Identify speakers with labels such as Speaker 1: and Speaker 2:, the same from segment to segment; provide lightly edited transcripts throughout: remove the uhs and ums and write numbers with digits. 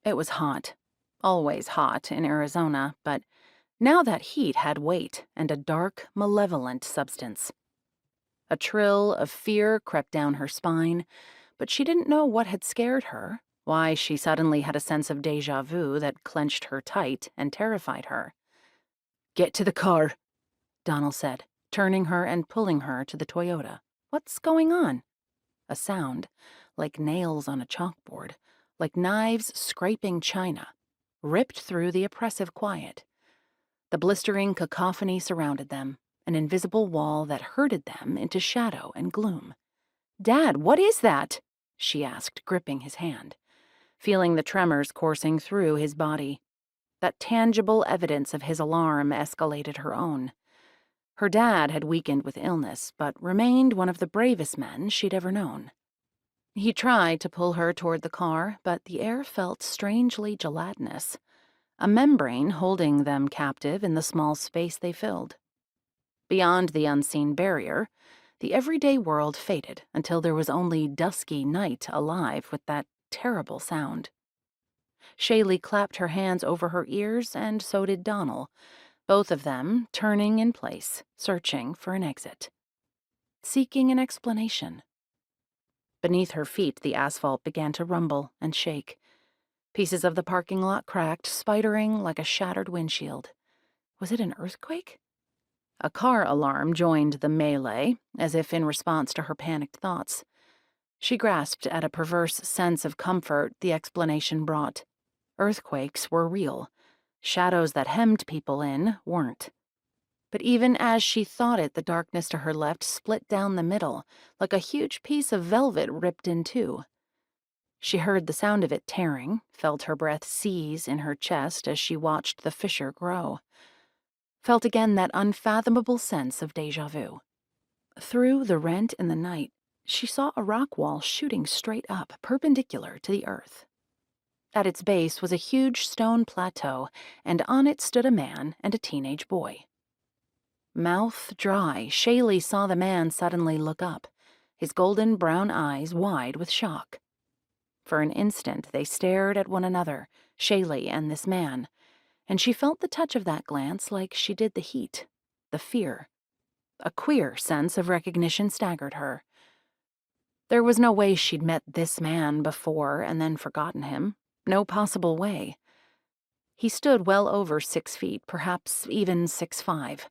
Speaker 1: It was hot. Always hot in Arizona, but now that heat had weight and a dark, malevolent substance. A trill of fear crept down her spine, but she didn't know what had scared her, why she suddenly had a sense of déjà vu that clenched her tight and terrified her. "Get to the car," Donald said, turning her and pulling her to the Toyota. "What's going on?" A sound, like nails on a chalkboard, like knives scraping china, ripped through the oppressive quiet. The blistering cacophony surrounded them, an invisible wall that herded them into shadow and gloom. "Dad, what is that?" she asked, gripping his hand, feeling the tremors coursing through his body. That tangible evidence of his alarm escalated her own. Her dad had weakened with illness, but remained one of the bravest men she'd ever known. He tried to pull her toward the car, but the air felt strangely gelatinous, a membrane holding them captive in the small space they filled. Beyond the unseen barrier, the everyday world faded until there was only dusky night alive with that terrible sound. Shealy clapped her hands over her ears, and so did Donald, both of them turning in place, searching for an exit, seeking an explanation. Beneath her feet, the asphalt began to rumble and shake. Pieces of the parking lot cracked, spidering like a shattered windshield. Was it an earthquake? A car alarm joined the melee, as if in response to her panicked thoughts. She grasped at a perverse sense of comfort the explanation brought. Earthquakes were real. Shadows that hemmed people in weren't. But even as she thought it, the darkness to her left split down the middle, like a huge piece of velvet ripped in two. She heard the sound of it tearing, felt her breath seize in her chest as she watched the fissure grow. Felt again that unfathomable sense of déjà vu. Through the rent in the night, she saw a rock wall shooting straight up, perpendicular to the earth. At its base was a huge stone plateau, and on it stood a man and a teenage boy. Mouth dry, Shealy saw the man suddenly look up, his golden brown eyes wide with shock. For an instant they stared at one another, Shealy and this man, and she felt the touch of that glance like she did the heat, the fear. A queer sense of recognition staggered her. There was no way she'd met this man before and then forgotten him. No possible way. He stood well over 6 feet, perhaps even 6'5".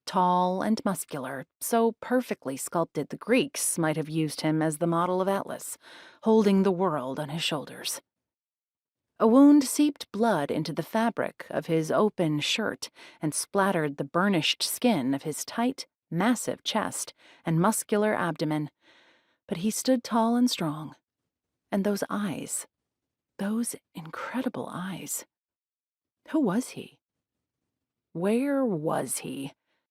Speaker 1: Tall and muscular, so perfectly sculpted the Greeks might have used him as the model of Atlas, holding the world on his shoulders. A wound seeped blood into the fabric of his open shirt and splattered the burnished skin of his tight, massive chest and muscular abdomen, but he stood tall and strong. And those eyes, those incredible eyes. Who was he? Where was he?